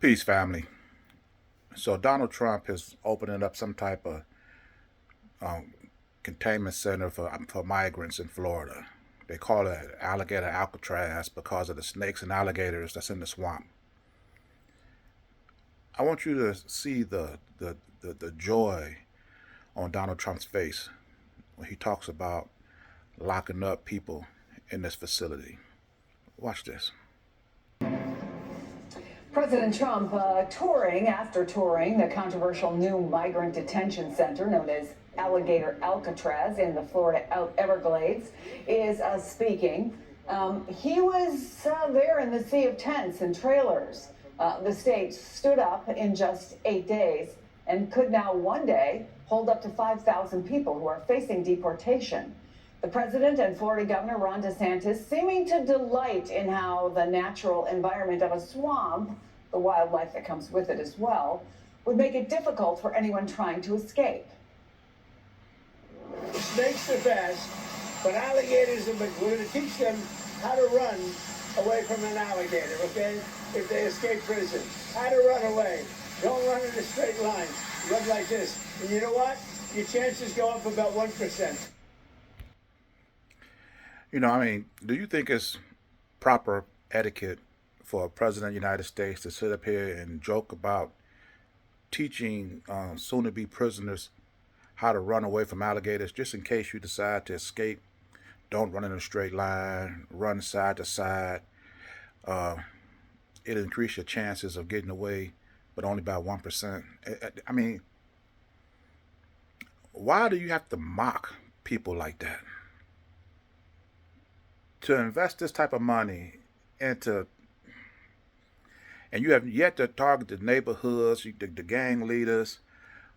Peace, family. So Donald Trump is opening up some type of um, containment center for migrants in Florida. They call it Alligator Alkatraz because of the snakes and alligators that's in the swamp. I want you to see the joy on Donald Trump's face when he talks about locking up people in this facility. Watch this. President Trump touring the controversial new migrant detention center known as Alligator Alkatraz in the Florida Everglades is speaking. He was there in the sea of tents and trailers. The state stood up in just 8 days and could now one day hold up to 5,000 people who are facing deportation. The president and Florida Governor Ron DeSantis seeming to delight in how the natural environment of a swamp, the wildlife that comes with it as well, would make it difficult for anyone trying to escape. Snakes are fast, but alligators are, we're going to teach them how to run away from an alligator, okay? If they escape prison. How to run away. Don't run in a straight line. Run like this. And you know what? Your chances go up about 1%. Do you think it's proper etiquette for a president of the United States to sit up here and joke about teaching soon-to-be prisoners how to run away from alligators just in case you decide to escape? Don't run in a straight line, run side to side. It'll increase your chances of getting away, but only by 1%. Why do you have to mock people like that? To invest this type of money into, and you have yet to target the neighborhoods, the gang leaders,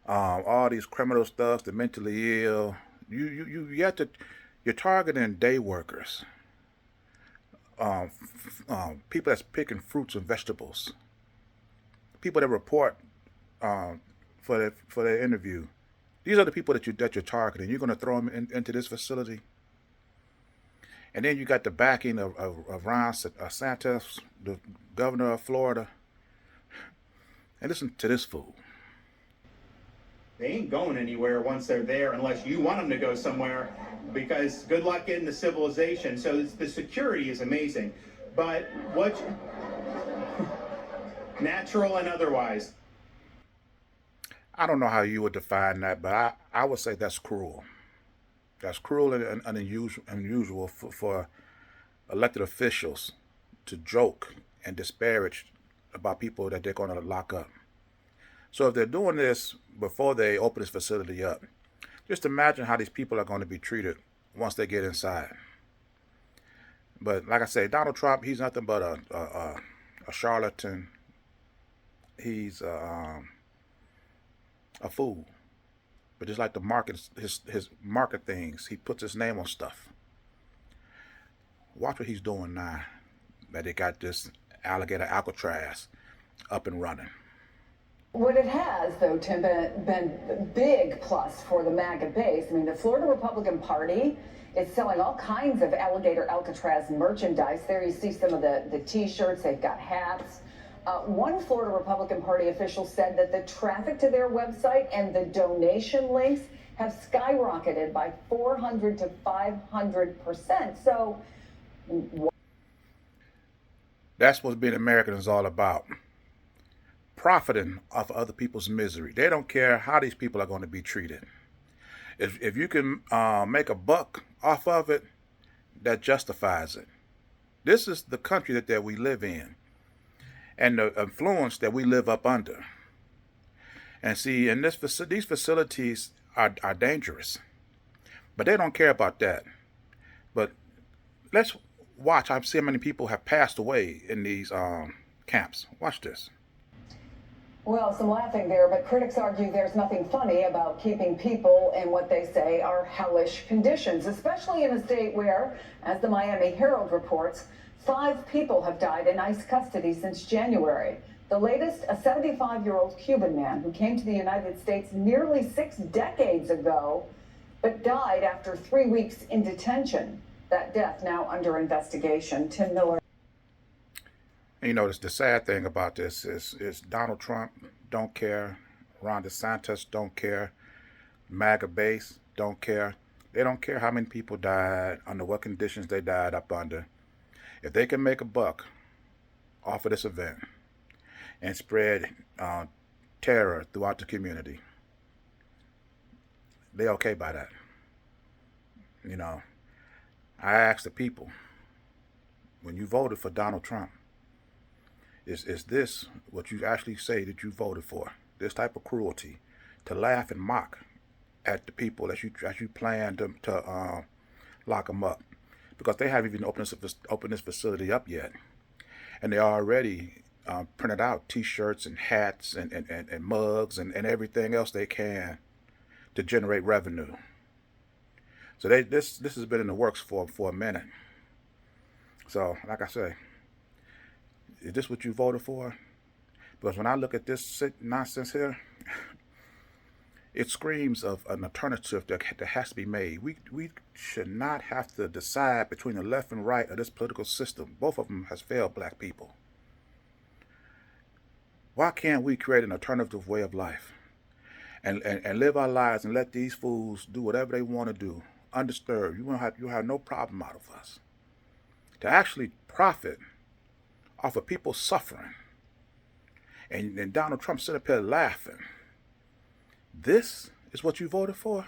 all these criminal stuff, the mentally ill. You're targeting day workers, people that's picking fruits and vegetables, people that report for their interview. These are the people that you're targeting. You're going to throw them into this facility. And then you got the backing of Ron DeSantis, the governor of Florida. And listen to this fool. They ain't going anywhere once they're there unless you want them to go somewhere, because good luck getting to civilization. So the security is amazing. But what, natural and otherwise. I don't know how you would define that, but I would say that's cruel. That's cruel and unusual for elected officials to joke and disparage about people that they're going to lock up. So if they're doing this before they open this facility up, just imagine how these people are going to be treated once they get inside. But like I say, Donald Trump, he's nothing but a charlatan. He's a fool. But just like the market, his market things, he puts his name on stuff. Watch what he's doing now that they got this Alligator Alkatraz up and running. What it has, though, Tim, been a big plus for the MAGA base. I mean, the Florida Republican Party is selling all kinds of Alligator Alcatraz merchandise. There you see some of the T-shirts. They've got hats. One Florida Republican Party official said that the traffic to their website and the donation links have skyrocketed by 400 to 500%. So that's what being American is all about. Profiting off other people's misery. They don't care how these people are going to be treated. If you can make a buck off of it, that justifies it. This is the country that we live in, and the influence that we live up under. And see, in these facilities are dangerous, but they don't care about that. But let's watch. I see how many people have passed away in these camps. Watch this. Well, some laughing there, but critics argue there's nothing funny about keeping people in what they say are hellish conditions, especially in a state where, as the Miami Herald reports, 5 people have died in ICE custody since January. The latest, a 75-year-old Cuban man who came to the United States nearly 6 decades ago, but died after 3 weeks in detention. That death now under investigation. Tim Miller. And, you know, the sad thing about this is Donald Trump don't care, Ron DeSantis don't care, MAGA base don't care. They don't care how many people died, under what conditions they died up under. If they can make a buck off of this event and spread terror throughout the community, they okay by that. You know, I asked the people, when you voted for Donald Trump, is this what you actually say that you voted for? This type of cruelty, to laugh and mock at the people as you plan to lock them up, because they haven't even opened this facility up yet, and they already printed out T-shirts and hats and mugs and everything else they can to generate revenue. So this has been in the works for a minute. So like I say, is this what you voted for? Because when I look at this nonsense here, it screams of an alternative that has to be made. We should not have to decide between the left and right of this political system. Both of them has failed black people. Why can't we create an alternative way of life and live our lives and let these fools do whatever they want to do, undisturbed? You have no problem out of us. To actually profit off of people suffering, and Donald Trump sitting up here laughing. This is what you voted for?